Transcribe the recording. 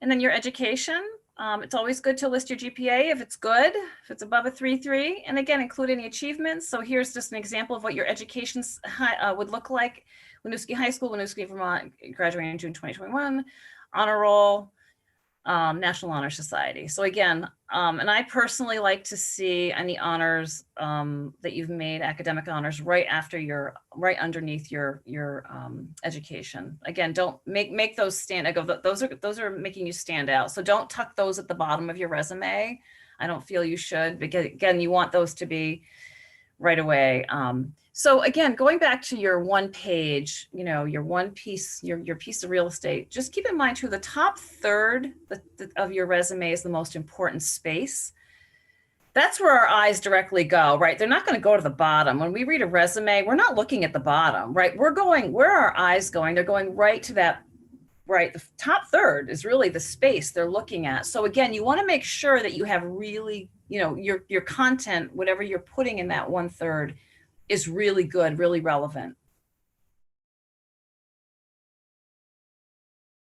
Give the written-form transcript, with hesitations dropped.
And then your education. It's always good to list your GPA if it's good, if it's above a 3.3, and again, include any achievements. So here's just an example of what your education would look like. Winooski High School, Winooski, Vermont, graduating in June 2021, honor roll, National Honor Society. So again, and I personally like to see any honors that you've made, academic honors, right underneath your education. Again, don't make those stand. I go, those are making you stand out. So don't tuck those at the bottom of your resume. I don't feel you should, because again, you want those to be right away. So again, going back to your one page, your one piece, your piece of real estate, just keep in mind too, the top third of your resume is the most important space. That's where our eyes directly go, right? They're not going to go to the bottom. When we read a resume, we're not looking at the bottom, right? We're going, where are our eyes going? They're going right to that, right? The top third is really the space they're looking at. So again, you want to make sure that you have really, your content, whatever you're putting in that 1/3, is really good, really relevant.